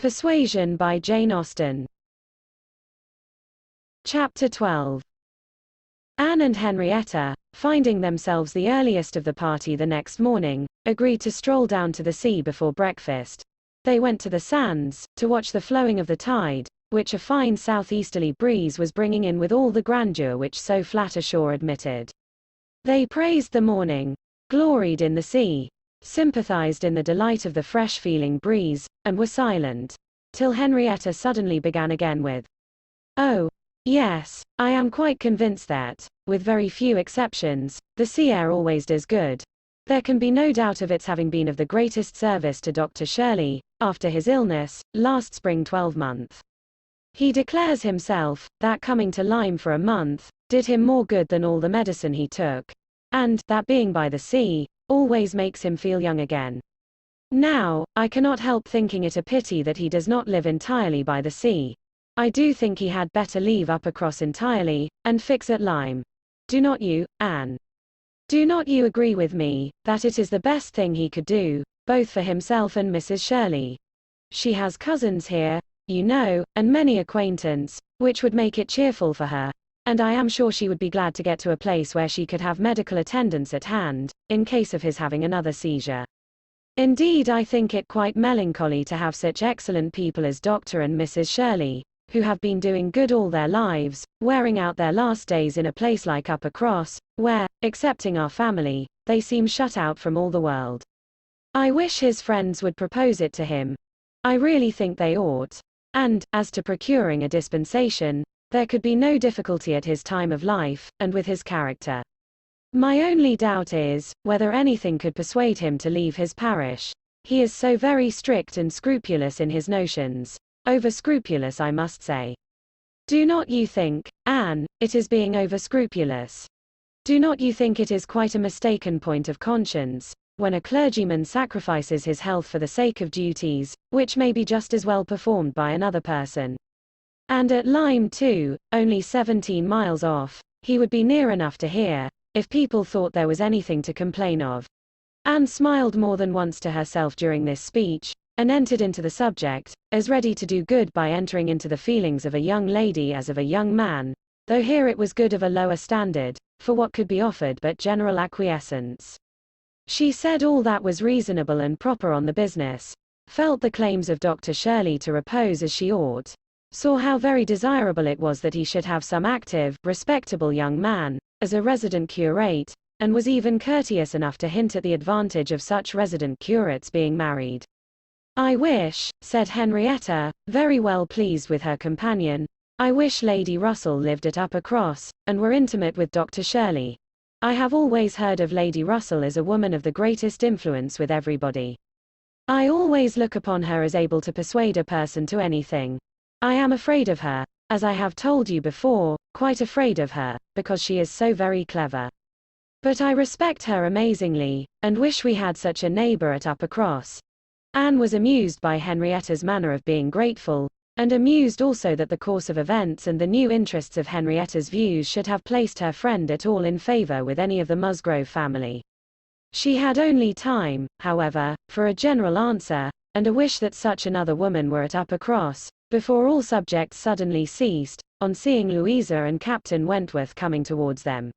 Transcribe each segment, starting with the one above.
Persuasion by Jane Austen. Chapter 12. Anne and Henrietta, finding themselves the earliest of the party the next morning, agreed to stroll down to the sea before breakfast. They went to the sands, to watch the flowing of the tide, which a fine southeasterly breeze was bringing in with all the grandeur which so flat a shore admitted. They praised the morning, gloried in the sea, sympathized in the delight of the fresh-feeling breeze, and were silent, till Henrietta suddenly began again with, "Oh, yes, I am quite convinced that, with very few exceptions, the sea air always does good. There can be no doubt of its having been of the greatest service to Dr. Shirley, after his illness, last spring 12-month. He declares himself, that coming to Lyme for a month, did him more good than all the medicine he took, and, that being by the sea, always makes him feel young again. Now, I cannot help thinking it a pity that he does not live entirely by the sea. I do think he had better leave Uppercross entirely, and fix at Lyme. Do not you, Anne? Do not you agree with me, that it is the best thing he could do, both for himself and Mrs. Shirley? She has cousins here, you know, and many acquaintance, which would make it cheerful for her, and I am sure she would be glad to get to a place where she could have medical attendance at hand, in case of his having another seizure. Indeed, I think it quite melancholy to have such excellent people as Dr. and Mrs. Shirley, who have been doing good all their lives, wearing out their last days in a place like Uppercross, where, excepting our family, they seem shut out from all the world. I wish his friends would propose it to him. I really think they ought. And, as to procuring a dispensation, there could be no difficulty at his time of life, and with his character. My only doubt is, whether anything could persuade him to leave his parish. He is so very strict and scrupulous in his notions. Over-scrupulous, I must say. Do not you think, Anne, it is being over-scrupulous? Do not you think it is quite a mistaken point of conscience, when a clergyman sacrifices his health for the sake of duties, which may be just as well performed by another person? And at Lyme too, only 17 miles off, he would be near enough to hear, if people thought there was anything to complain of. Anne smiled more than once to herself during this speech, and entered into the subject, as ready to do good by entering into the feelings of a young lady as of a young man, though here it was good of a lower standard, for what could be offered but general acquiescence. She said all that was reasonable and proper on the business, felt the claims of Dr. Shirley to repose as she ought, saw how very desirable it was that he should have some active, respectable young man, as a resident curate, and was even courteous enough to hint at the advantage of such resident curates being married. I wish, said Henrietta, very well pleased with her companion, I wish Lady Russell lived at Uppercross, and were intimate with Dr. Shirley. I have always heard of Lady Russell as a woman of the greatest influence with everybody. I always look upon her as able to persuade a person to anything. I am afraid of her, as I have told you before, quite afraid of her, because she is so very clever. But I respect her amazingly, and wish we had such a neighbor at Uppercross. Anne was amused by Henrietta's manner of being grateful, and amused also that the course of events and the new interests of Henrietta's views should have placed her friend at all in favor with any of the Musgrove family. She had only time, however, for a general answer, and a wish that such another woman were at Uppercross, before all subjects suddenly ceased, on seeing Louisa and Captain Wentworth coming towards them.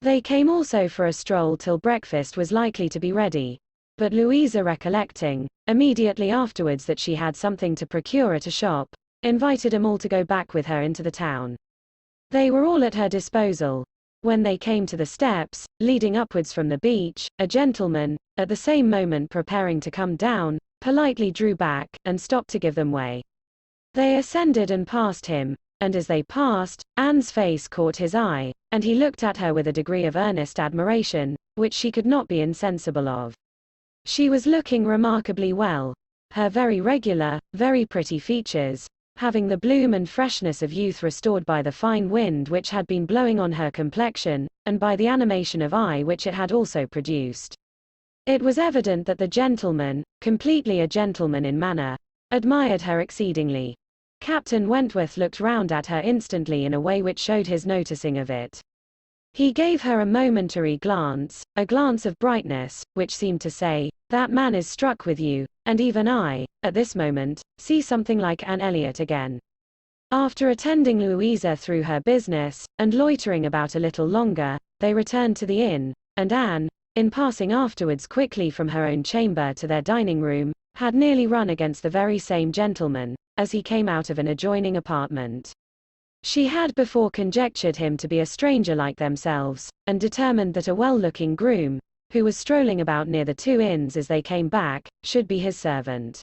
They came also for a stroll till breakfast was likely to be ready, but Louisa, recollecting, immediately afterwards, that she had something to procure at a shop, invited them all to go back with her into the town. They were all at her disposal. When they came to the steps, leading upwards from the beach, a gentleman, at the same moment preparing to come down, politely drew back, and stopped to give them way. They ascended and passed him, and as they passed, Anne's face caught his eye, and he looked at her with a degree of earnest admiration, which she could not be insensible of. She was looking remarkably well. Her very regular, very pretty features, having the bloom and freshness of youth restored by the fine wind which had been blowing on her complexion, and by the animation of eye which it had also produced. It was evident that the gentleman, completely a gentleman in manner, admired her exceedingly. Captain Wentworth looked round at her instantly in a way which showed his noticing of it. He gave her a momentary glance, a glance of brightness, which seemed to say, "That man is struck with you, and even I, at this moment, see something like Anne Elliot again." After attending Louisa through her business, and loitering about a little longer, they returned to the inn, and Anne, in passing afterwards quickly from her own chamber to their dining room, had nearly run against the very same gentleman, as he came out of an adjoining apartment. She had before conjectured him to be a stranger like themselves, and determined that a well-looking groom, who was strolling about near the two inns as they came back, should be his servant.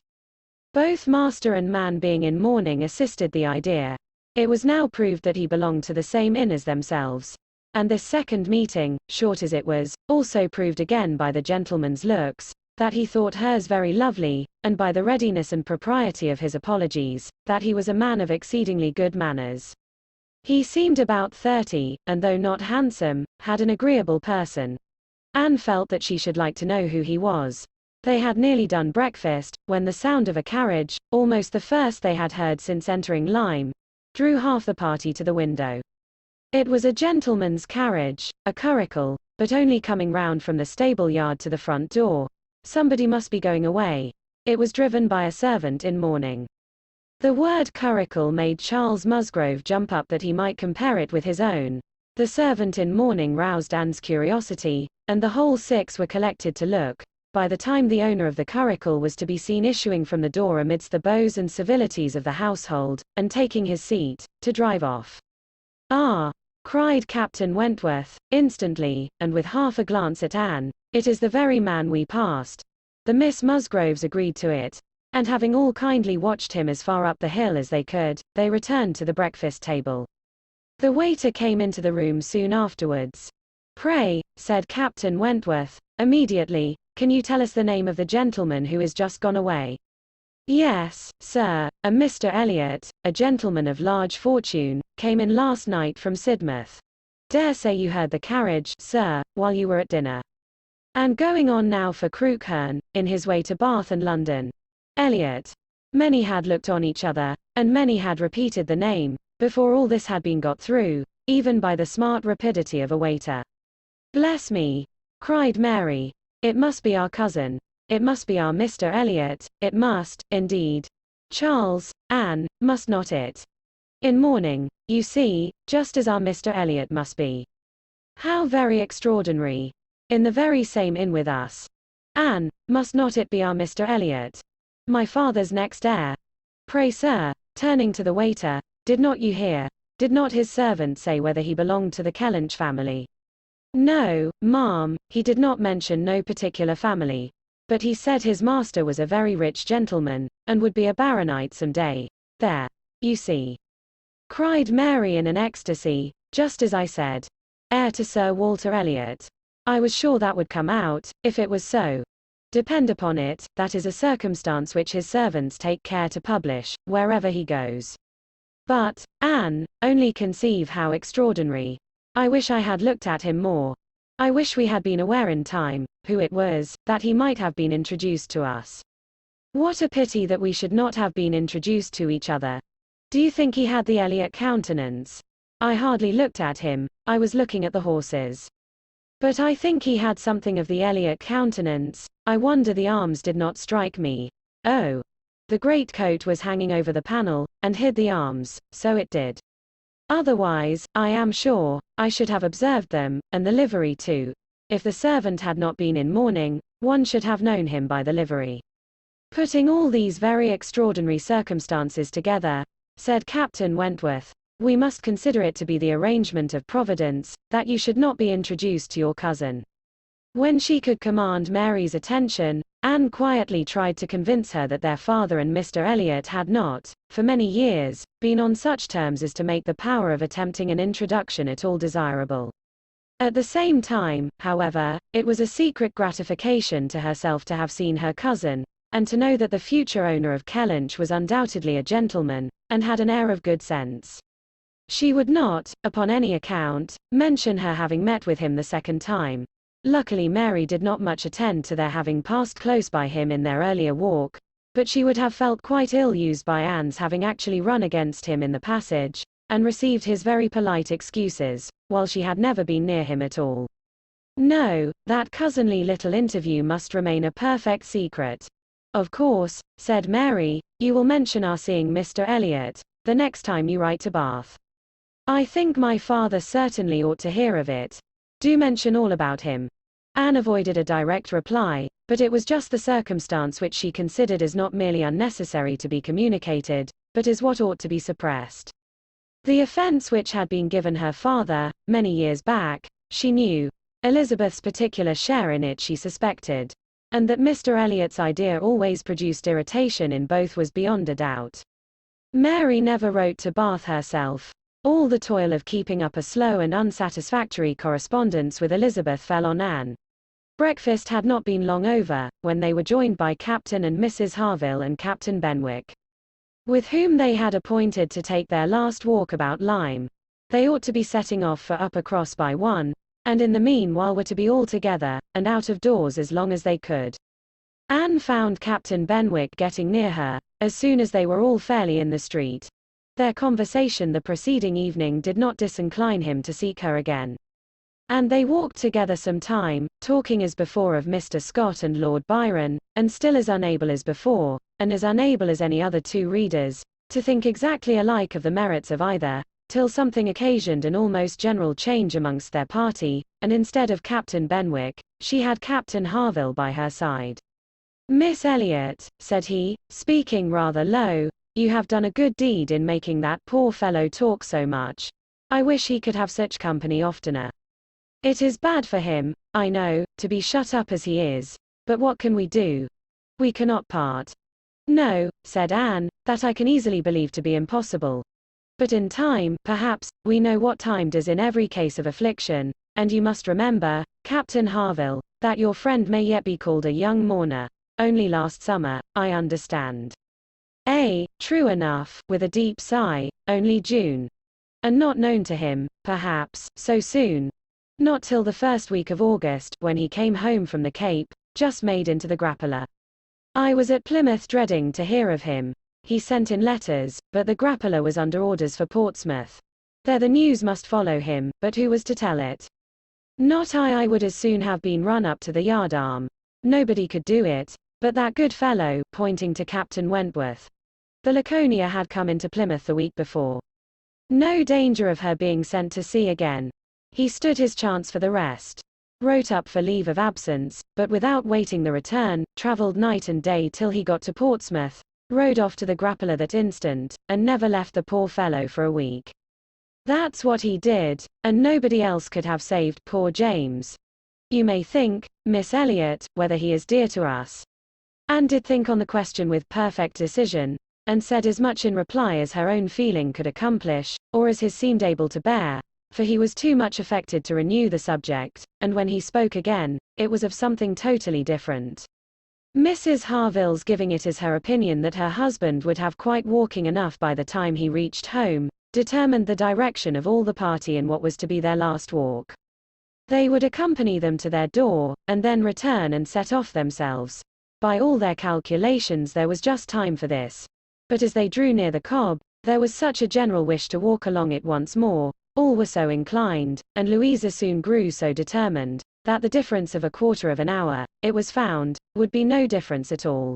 Both master and man being in mourning assisted the idea. It was now proved that he belonged to the same inn as themselves, and this second meeting, short as it was, also proved again by the gentleman's looks, that he thought hers very lovely, and by the readiness and propriety of his apologies, that he was a man of exceedingly good manners. He seemed about 30, and though not handsome, had an agreeable person. Anne felt that she should like to know who he was. They had nearly done breakfast, when the sound of a carriage, almost the first they had heard since entering Lyme, drew half the party to the window. It was a gentleman's carriage, a curricle, but only coming round from the stable yard to the front door. Somebody must be going away. It was driven by a servant in mourning. The word curricle made Charles Musgrove jump up that he might compare it with his own. The servant in mourning roused Anne's curiosity, and the whole six were collected to look. By the time the owner of the curricle was to be seen issuing from the door amidst the bows and civilities of the household, and taking his seat, to drive off. "Ah!" cried Captain Wentworth, instantly, and with half a glance at Anne, "it is the very man we passed." The Miss Musgroves agreed to it, and having all kindly watched him as far up the hill as they could, they returned to the breakfast table. The waiter came into the room soon afterwards. "Pray," said Captain Wentworth, immediately, "can you tell us the name of the gentleman who is just gone away?" "Yes, sir, a Mr. Elliot, a gentleman of large fortune, came in last night from Sidmouth. Dare say you heard the carriage, sir, while you were at dinner. And going on now for Crookherne, in his way to Bath and London. Elliot." Many had looked on each other, and many had repeated the name, before all this had been got through, even by the smart rapidity of a waiter. "Bless me!" cried Mary. "It must be our cousin. It must be our Mr. Elliot, it must, indeed. Charles, Anne, must not it? In mourning, you see, just as our Mr. Elliot must be. How very extraordinary. In the very same inn with us. Anne, must not it be our Mr. Elliot? My father's next heir. Pray, sir," turning to the waiter, "did not you hear? Did not his servant say whether he belonged to the Kellynch family?" "No, ma'am, he did not mention no particular family. But he said his master was a very rich gentleman, and would be a baronet some day. There, you see," cried Mary in an ecstasy, "just as I said. Heir to Sir Walter Elliot. I was sure that would come out, if it was so. Depend upon it, that is a circumstance which his servants take care to publish, wherever he goes. But, Anne, only conceive how extraordinary. I wish I had looked at him more. I wish we had been aware in time, who it was, that he might have been introduced to us. What a pity that we should not have been introduced to each other. Do you think he had the Elliot countenance? I hardly looked at him, I was looking at the horses. But I think he had something of the Elliot countenance. I wonder the arms did not strike me. Oh! The greatcoat was hanging over the panel, and hid the arms, so it did. Otherwise, I am sure, I should have observed them, and the livery too. If the servant had not been in mourning, one should have known him by the livery. Putting all these very extraordinary circumstances together, said Captain Wentworth, we must consider it to be the arrangement of Providence, that you should not be introduced to your cousin." When she could command Mary's attention, Anne quietly tried to convince her that their father and Mr. Elliot had not, for many years, been on such terms as to make the power of attempting an introduction at all desirable. At the same time, however, it was a secret gratification to herself to have seen her cousin, and to know that the future owner of Kellynch was undoubtedly a gentleman, and had an air of good sense. She would not, upon any account, mention her having met with him the second time. Luckily Mary did not much attend to their having passed close by him in their earlier walk, but she would have felt quite ill-used by Anne's having actually run against him in the passage, and received his very polite excuses, while she had never been near him at all. No, that cousinly little interview must remain a perfect secret. Of course, said Mary, you will mention our seeing Mr. Elliot, the next time you write to Bath. I think my father certainly ought to hear of it. Do mention all about him. Anne avoided a direct reply, but it was just the circumstance which she considered as not merely unnecessary to be communicated, but as what ought to be suppressed. The offense which had been given her father, many years back, she knew. Elizabeth's particular share in it she suspected. And that Mr. Elliot's idea always produced irritation in both was beyond a doubt. Mary never wrote to Bath herself. All the toil of keeping up a slow and unsatisfactory correspondence with Elizabeth fell on Anne. Breakfast had not been long over, when they were joined by Captain and Mrs. Harville and Captain Benwick, with whom they had appointed to take their last walk about Lyme. They ought to be setting off for Uppercross by 1, and in the meanwhile were to be all together, and out of doors as long as they could. Anne found Captain Benwick getting near her, as soon as they were all fairly in the street. Their conversation the preceding evening did not disincline him to seek her again. And they walked together some time, talking as before of Mr. Scott and Lord Byron, and still as unable as before, and as unable as any other two readers, to think exactly alike of the merits of either, till something occasioned an almost general change amongst their party, and instead of Captain Benwick, she had Captain Harville by her side. Miss Elliot, said he, speaking rather low, you have done a good deed in making that poor fellow talk so much. I wish he could have such company oftener. It is bad for him, I know, to be shut up as he is, but what can we do? We cannot part. No, said Anne, that I can easily believe to be impossible. But in time, perhaps, we know what time does in every case of affliction, and you must remember, Captain Harville, that your friend may yet be called a young mourner. Only last summer, I understand. True enough, with a deep sigh, only June. And not known to him, perhaps, so soon. Not till the first week of August, when he came home from the Cape, just made into the Grappler. I was at Plymouth dreading to hear of him. He sent in letters, but the Grappler was under orders for Portsmouth. There the news must follow him, but who was to tell it? Not I would as soon have been run up to the yardarm. Nobody could do it, but that good fellow, pointing to Captain Wentworth. The Laconia had come into Plymouth the week before. No danger of her being sent to sea again. He stood his chance for the rest. Wrote up for leave of absence, but without waiting the return, travelled night and day till he got to Portsmouth, rode off to the Grappler that instant, and never left the poor fellow for a week. That's what he did, and nobody else could have saved poor James. You may think, Miss Elliot, whether he is dear to us. Anne did think on the question with perfect decision, and said as much in reply as her own feeling could accomplish, or as his seemed able to bear, for he was too much affected to renew the subject, and when he spoke again, it was of something totally different. Mrs. Harville's giving it as her opinion that her husband would have quite walking enough by the time he reached home, determined the direction of all the party in what was to be their last walk. They would accompany them to their door, and then return and set off themselves. By all their calculations there was just time for this. But as they drew near the Cobb, there was such a general wish to walk along it once more, all were so inclined, and Louisa soon grew so determined, that the difference of a quarter of an hour, it was found, would be no difference at all.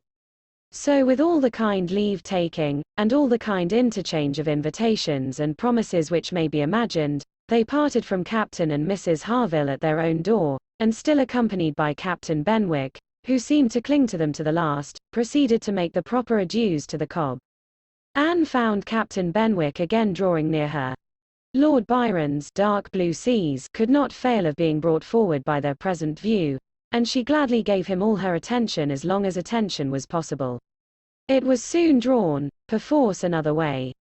So with all the kind leave-taking, and all the kind interchange of invitations and promises which may be imagined, they parted from Captain and Mrs. Harville at their own door, and still accompanied by Captain Benwick, who seemed to cling to them to the last, proceeded to make the proper adieus to the Cobb. Anne found Captain Benwick again drawing near her. Lord Byron's dark blue seas could not fail of being brought forward by their present view, and she gladly gave him all her attention as long as attention was possible. It was soon drawn, perforce another way.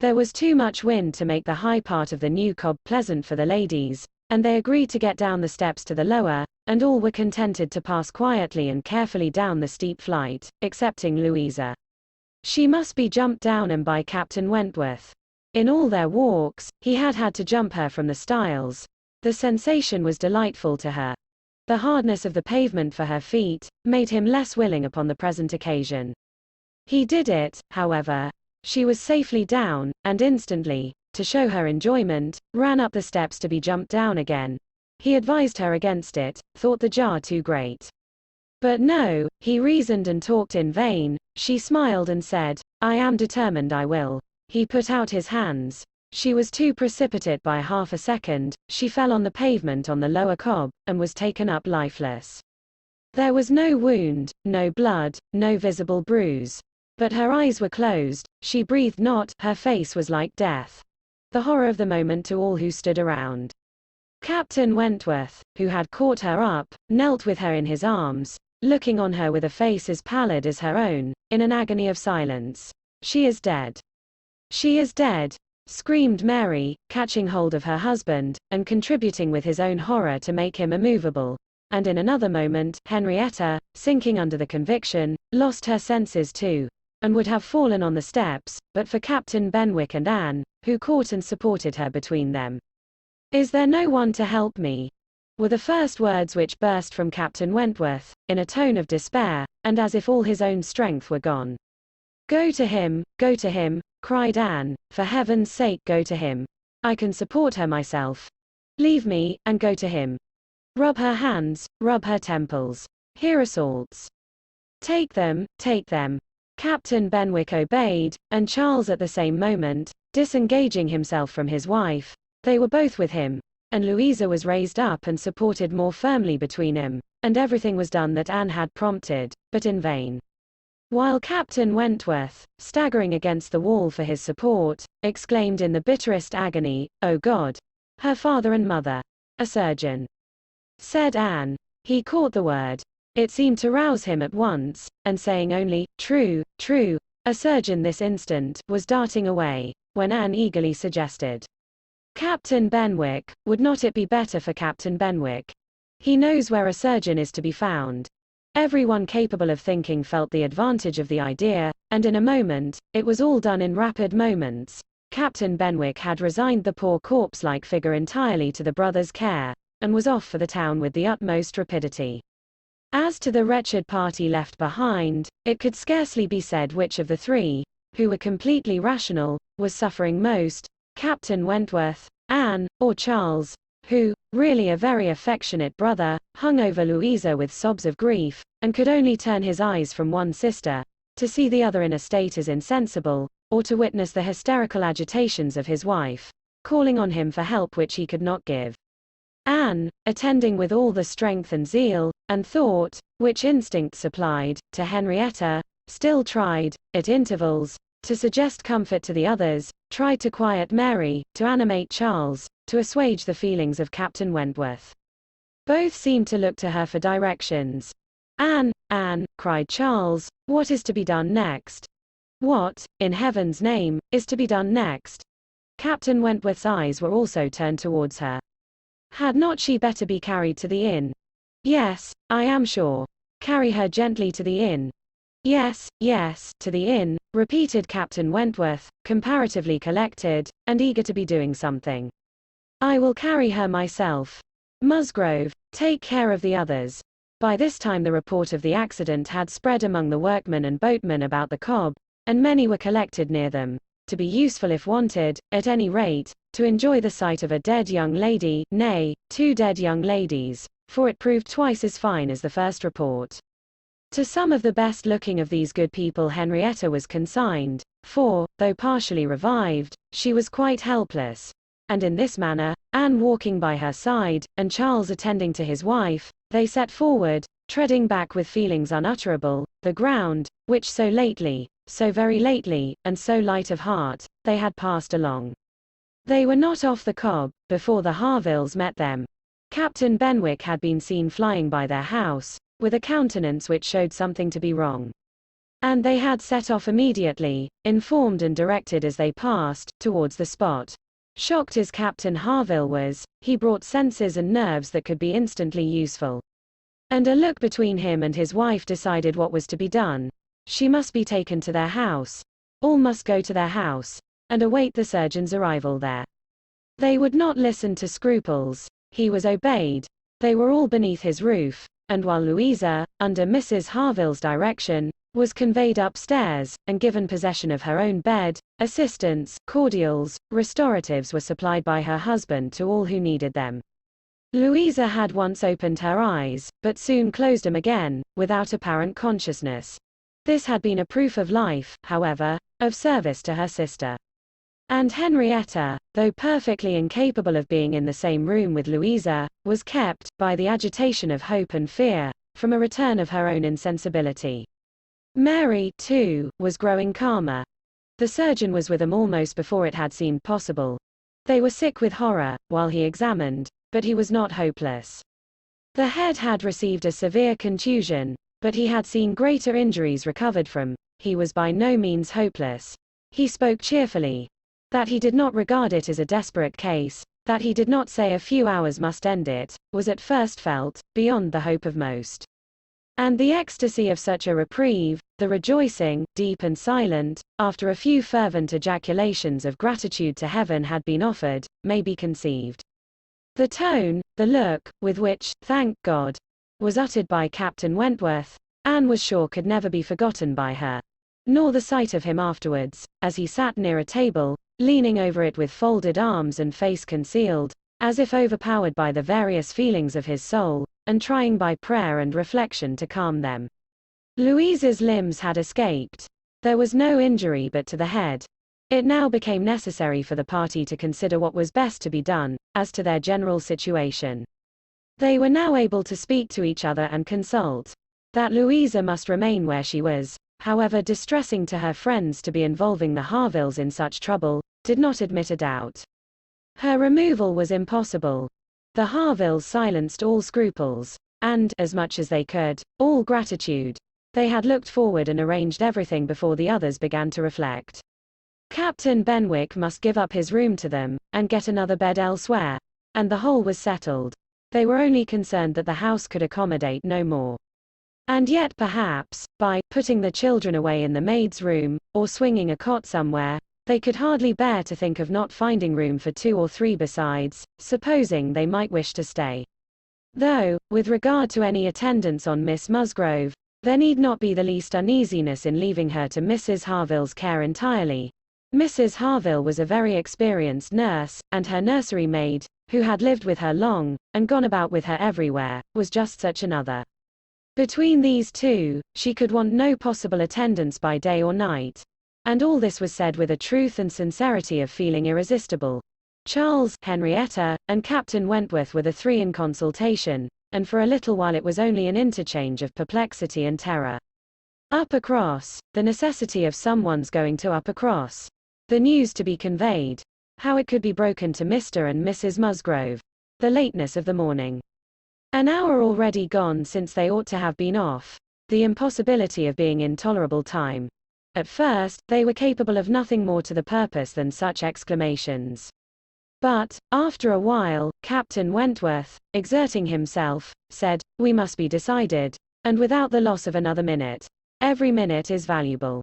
There was too much wind to make the high part of the new Cobb pleasant for the ladies, and they agreed to get down the steps to the lower, and all were contented to pass quietly and carefully down the steep flight, excepting Louisa. She must be jumped down and by Captain Wentworth. In all their walks, he had had to jump her from the stiles. The sensation was delightful to her. The hardness of the pavement for her feet made him less willing upon the present occasion. He did it, however. She was safely down, and instantly, to show her enjoyment, ran up the steps to be jumped down again. He advised her against it, thought the jar too great. But no, he reasoned and talked in vain. She smiled and said, "I am determined I will." He put out his hands. She was too precipitate by half a second. She fell on the pavement on the lower cob, and was taken up lifeless. There was no wound, no blood, no visible bruise. But her eyes were closed, she breathed not, her face was like death. The horror of the moment to all who stood around. Captain Wentworth, who had caught her up, knelt with her in his arms, looking on her with a face as pallid as her own, in an agony of silence. "She is dead. She is dead," screamed Mary, catching hold of her husband, and contributing with his own horror to make him immovable. And in another moment, Henrietta, sinking under the conviction, lost her senses too, and would have fallen on the steps, but for Captain Benwick and Anne, who caught and supported her between them. "Is there no one to help me?" were the first words which burst from Captain Wentworth, in a tone of despair, and as if all his own strength were gone. Go to him," cried Anne, "for heaven's sake go to him. I can support her myself. Leave me, and go to him. Rub her hands, rub her temples. Here are salts. Take them, take them." Captain Benwick obeyed, and Charles at the same moment, disengaging himself from his wife, they were both with him, and Louisa was raised up and supported more firmly between him, and everything was done that Anne had prompted, but in vain. While Captain Wentworth, staggering against the wall for his support, exclaimed in the bitterest agony, "O God! Her father and mother! A surgeon!" said Anne. He caught the word. It seemed to rouse him at once, and saying only, "True, true, a surgeon this instant," was darting away, when Anne eagerly suggested, "Captain Benwick, would not it be better for Captain Benwick? He knows where a surgeon is to be found." Everyone capable of thinking felt the advantage of the idea, and in a moment, it was all done in rapid moments. Captain Benwick had resigned the poor corpse-like figure entirely to the brothers' care, and was off for the town with the utmost rapidity. As to the wretched party left behind, it could scarcely be said which of the three, who were completely rational, was suffering most, Captain Wentworth, Anne, or Charles, who, really a very affectionate brother, hung over Louisa with sobs of grief, and could only turn his eyes from one sister, to see the other in a state as insensible, or to witness the hysterical agitations of his wife, calling on him for help which he could not give. Anne, attending with all the strength and zeal, and thought, which instinct supplied, to Henrietta, still tried, at intervals, to suggest comfort to the others, tried to quiet Mary, to animate Charles, to assuage the feelings of Captain Wentworth. Both seemed to look to her for directions. "Anne, Anne," cried Charles, "what is to be done next? What, in heaven's name, is to be done next?" Captain Wentworth's eyes were also turned towards her. "Had not she better be carried to the inn?" "Yes, I am sure. Carry her gently to the inn." "Yes, yes, to the inn," repeated Captain Wentworth, comparatively collected, and eager to be doing something. "I will carry her myself. Musgrove, take care of the others." By this time the report of the accident had spread among the workmen and boatmen about the cob, and many were collected near them, to be useful if wanted, at any rate, to enjoy the sight of a dead young lady, nay, 2 dead young ladies, for it proved twice as fine as the first report. To some of the best looking of these good people Henrietta was consigned, for, though partially revived, she was quite helpless. And in this manner, Anne walking by her side, and Charles attending to his wife, they set forward, treading back with feelings unutterable, the ground, which so lately, so very lately, and so light of heart, they had passed along. They were not off the cob, before the Harvilles met them. Captain Benwick had been seen flying by their house, with a countenance which showed something to be wrong. And they had set off immediately, informed and directed as they passed, towards the spot. Shocked as Captain Harville was, he brought senses and nerves that could be instantly useful. And a look between him and his wife decided what was to be done. She must be taken to their house. All must go to their house, and await the surgeon's arrival there. They would not listen to scruples. He was obeyed. They were all beneath his roof, and while Louisa, under Mrs. Harville's direction, was conveyed upstairs, and given possession of her own bed. Assistance, cordials, restoratives were supplied by her husband to all who needed them. Louisa had once opened her eyes, but soon closed them again, without apparent consciousness. This had been a proof of life, however, of service to her sister. And Henrietta, though perfectly incapable of being in the same room with Louisa, was kept, by the agitation of hope and fear, from a return of her own insensibility. Mary, too, was growing calmer. The surgeon was with them almost before it had seemed possible. They were sick with horror, while he examined, but he was not hopeless. The head had received a severe contusion, but he had seen greater injuries recovered from. He was by no means hopeless. He spoke cheerfully. That he did not regard it as a desperate case, that he did not say a few hours must end it, was at first felt, beyond the hope of most. And the ecstasy of such a reprieve, the rejoicing, deep and silent, after a few fervent ejaculations of gratitude to heaven had been offered, may be conceived. The tone, the look, with which, thank God, was uttered by Captain Wentworth, Anne was sure could never be forgotten by her. Nor the sight of him afterwards, as he sat near a table, leaning over it with folded arms and face concealed, as if overpowered by the various feelings of his soul, and trying by prayer and reflection to calm them. Louisa's limbs had escaped. There was no injury but to the head. It now became necessary for the party to consider what was best to be done, as to their general situation. They were now able to speak to each other and consult. That Louisa must remain where she was, however distressing to her friends to be involving the Harvilles in such trouble, did not admit a doubt. Her removal was impossible. The Harvilles silenced all scruples, and, as much as they could, all gratitude. They had looked forward and arranged everything before the others began to reflect. Captain Benwick must give up his room to them, and get another bed elsewhere. And the whole was settled. They were only concerned that the house could accommodate no more. And yet perhaps, by putting the children away in the maid's room, or swinging a cot somewhere, they could hardly bear to think of not finding room for 2 or 3 besides, supposing they might wish to stay. Though, with regard to any attendance on Miss Musgrove, there need not be the least uneasiness in leaving her to Mrs. Harville's care entirely. Mrs. Harville was a very experienced nurse, and her nursery maid, who had lived with her long, and gone about with her everywhere, was just such another. Between these two, she could want no possible attendance by day or night. And all this was said with a truth and sincerity of feeling irresistible. Charles, Henrietta, and Captain Wentworth were the 3 in consultation, and for a little while it was only an interchange of perplexity and terror. Uppercross, the necessity of someone's going to Uppercross. The news to be conveyed. How it could be broken to Mr. and Mrs. Musgrove. The lateness of the morning. An hour already gone since they ought to have been off. The impossibility of being in tolerable time. At first, they were capable of nothing more to the purpose than such exclamations. But, after a while, Captain Wentworth, exerting himself, said, "We must be decided, and without the loss of another minute. Every minute is valuable.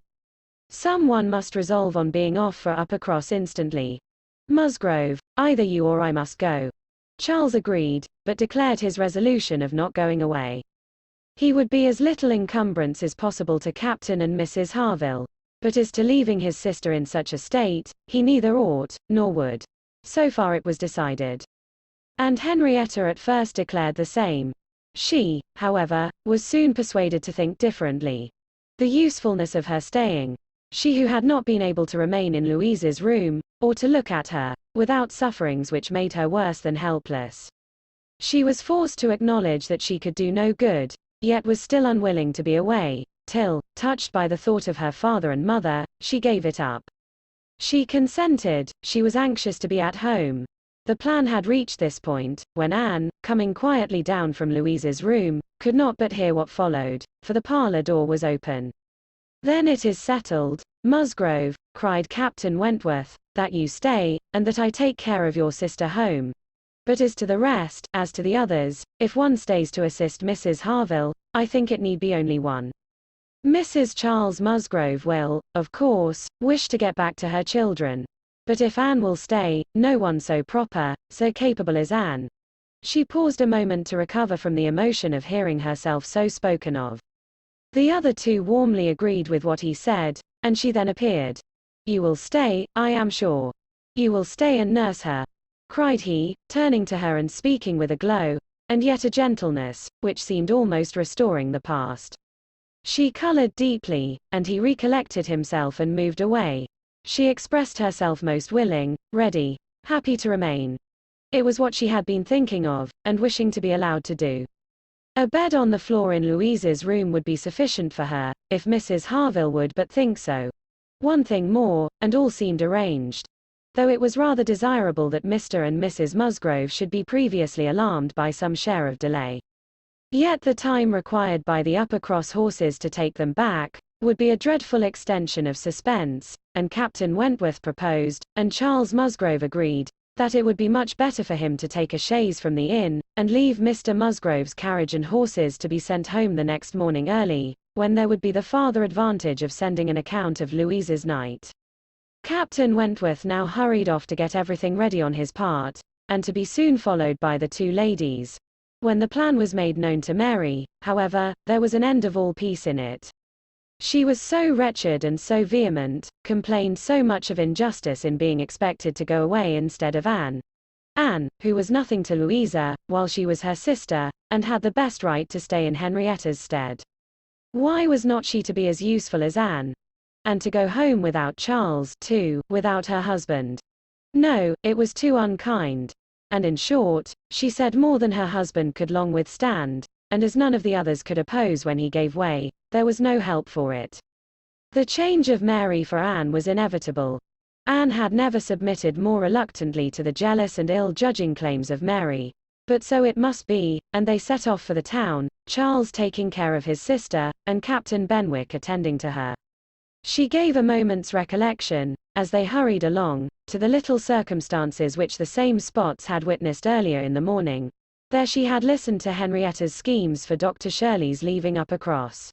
Some one must resolve on being off for Uppercross instantly. Musgrove, either you or I must go." Charles agreed, but declared his resolution of not going away. He would be as little encumbrance as possible to Captain and Mrs. Harville, but as to leaving his sister in such a state, he neither ought, nor would. So far it was decided. And Henrietta at first declared the same. She, however, was soon persuaded to think differently. The usefulness of her staying. She who had not been able to remain in Louisa's room, or to look at her, without sufferings which made her worse than helpless. She was forced to acknowledge that she could do no good, yet was still unwilling to be away, till, touched by the thought of her father and mother, she gave it up. She consented, she was anxious to be at home. The plan had reached this point, when Anne, coming quietly down from Louisa's room, could not but hear what followed, for the parlor door was open. "Then it is settled, Musgrove," cried Captain Wentworth, "that you stay, and that I take care of your sister home. But as to the rest, as to the others, if one stays to assist Mrs. Harville, I think it need be only one. Mrs. Charles Musgrove will, of course, wish to get back to her children. But if Anne will stay, no one so proper, so capable as Anne." She paused a moment to recover from the emotion of hearing herself so spoken of. The other two warmly agreed with what he said, and she then appeared. "You will stay, I am sure. You will stay and nurse her," cried he, turning to her and speaking with a glow, and yet a gentleness, which seemed almost restoring the past. She colored deeply, and he recollected himself and moved away. She expressed herself most willing, ready, happy to remain. It was what she had been thinking of, and wishing to be allowed to do. A bed on the floor in Louise's room would be sufficient for her, if Mrs. Harville would but think so. One thing more, and all seemed arranged. Though it was rather desirable that Mr. and Mrs. Musgrove should be previously alarmed by some share of delay. Yet the time required by the Uppercross horses to take them back would be a dreadful extension of suspense, and Captain Wentworth proposed, and Charles Musgrove agreed, that it would be much better for him to take a chaise from the inn, and leave Mr. Musgrove's carriage and horses to be sent home the next morning early, when there would be the farther advantage of sending an account of Louise's night. Captain Wentworth now hurried off to get everything ready on his part, and to be soon followed by the two ladies. When the plan was made known to Mary, however, there was an end of all peace in it. She was so wretched and so vehement, complained so much of injustice in being expected to go away instead of Anne. Anne, who was nothing to Louisa, while she was her sister, and had the best right to stay in Henrietta's stead. Why was not she to be as useful as Anne? And to go home without Charles, too, without her husband? No, it was too unkind. And in short, she said more than her husband could long withstand, and as none of the others could oppose when he gave way, there was no help for it. The change of Mary for Anne was inevitable. Anne had never submitted more reluctantly to the jealous and ill-judging claims of Mary. But so it must be, and they set off for the town, Charles taking care of his sister, and Captain Benwick attending to her. She gave a moment's recollection, as they hurried along, to the little circumstances which the same spots had witnessed earlier in the morning. There she had listened to Henrietta's schemes for Dr. Shirley's leaving Uppercross.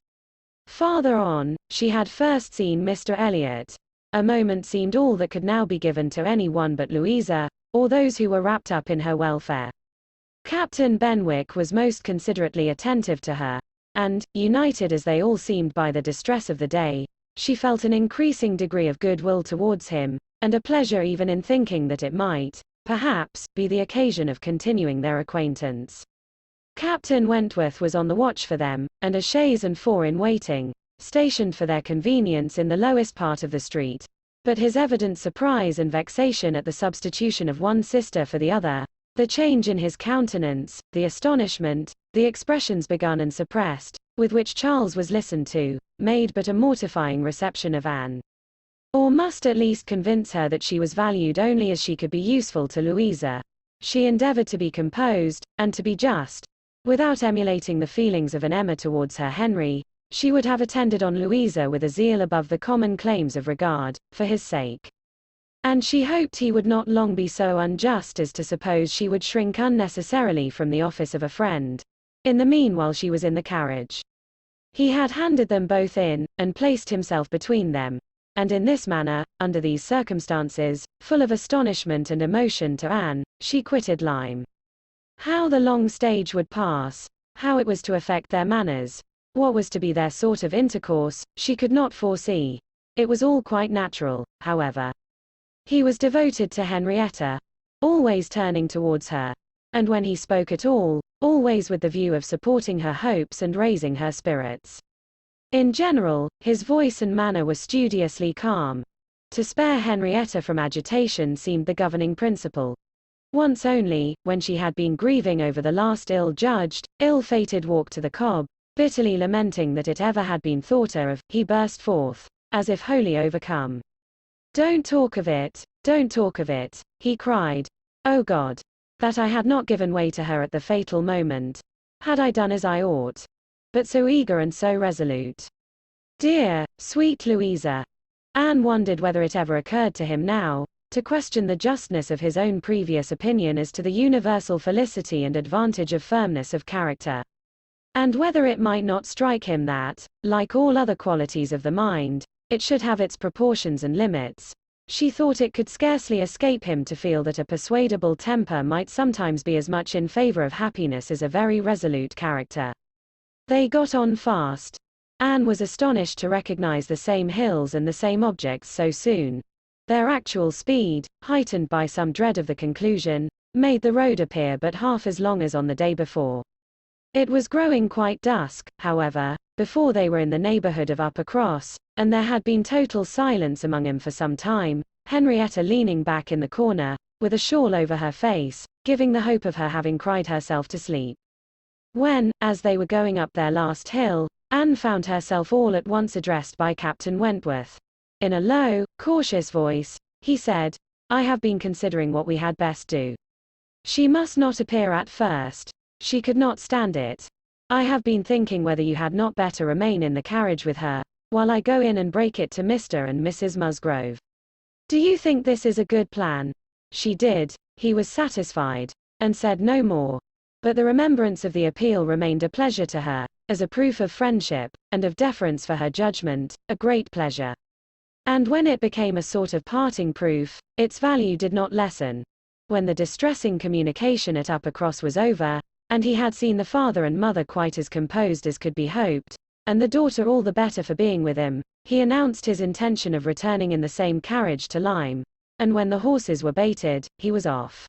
Farther on, she had first seen Mr. Elliot. A moment seemed all that could now be given to any one but Louisa, or those who were wrapped up in her welfare. Captain Benwick was most considerately attentive to her, and, united as they all seemed by the distress of the day, she felt an increasing degree of goodwill towards him, and a pleasure even in thinking that it might, perhaps, be the occasion of continuing their acquaintance. Captain Wentworth was on the watch for them, and a chaise and four in waiting, stationed for their convenience in the lowest part of the street. But his evident surprise and vexation at the substitution of one sister for the other, the change in his countenance, the astonishment, the expressions begun and suppressed, with which Charles was listened to, made but a mortifying reception of Anne. Or must at least convince her that she was valued only as she could be useful to Louisa. She endeavored to be composed, and to be just. Without emulating the feelings of an Emma towards her Henry, she would have attended on Louisa with a zeal above the common claims of regard, for his sake. And she hoped he would not long be so unjust as to suppose she would shrink unnecessarily from the office of a friend. In the meanwhile she was in the carriage. He had handed them both in, and placed himself between them. And in this manner, under these circumstances, full of astonishment and emotion to Anne, she quitted Lyme. How the long stage would pass, how it was to affect their manners, what was to be their sort of intercourse, she could not foresee. It was all quite natural, however. He was devoted to Henrietta, always turning towards her, and when he spoke at all, always with the view of supporting her hopes and raising her spirits. In general, his voice and manner were studiously calm. To spare Henrietta from agitation seemed the governing principle. Once only, when she had been grieving over the last ill-judged, ill-fated walk to the Cobb, bitterly lamenting that it ever had been thought of, he burst forth, as if wholly overcome. "Don't talk of it, don't talk of it," he cried. "Oh God! That I had not given way to her at the fatal moment. Had I done as I ought? But so eager and so resolute. Dear, sweet Louisa!" Anne wondered whether it ever occurred to him now, to question the justness of his own previous opinion as to the universal felicity and advantage of firmness of character. And whether it might not strike him that, like all other qualities of the mind, it should have its proportions and limits. She thought it could scarcely escape him to feel that a persuadable temper might sometimes be as much in favor of happiness as a very resolute character. They got on fast. Anne was astonished to recognize the same hills and the same objects so soon. Their actual speed, heightened by some dread of the conclusion, made the road appear but half as long as on the day before. It was growing quite dusk, however, before they were in the neighborhood of Upper Cross, and there had been total silence among them for some time, Henrietta leaning back in the corner, with a shawl over her face, giving the hope of her having cried herself to sleep. When, as they were going up their last hill, Anne found herself all at once addressed by Captain Wentworth. In a low, cautious voice, he said, "I have been considering what we had best do. She must not appear at first. She could not stand it. I have been thinking whether you had not better remain in the carriage with her, while I go in and break it to Mr. and Mrs. Musgrove. Do you think this is a good plan?" She did. He was satisfied, and said no more. But the remembrance of the appeal remained a pleasure to her, as a proof of friendship, and of deference for her judgment, a great pleasure. And when it became a sort of parting proof, its value did not lessen. When the distressing communication at Upper Cross was over, and he had seen the father and mother quite as composed as could be hoped, and the daughter all the better for being with him, he announced his intention of returning in the same carriage to Lyme, and when the horses were baited, he was off.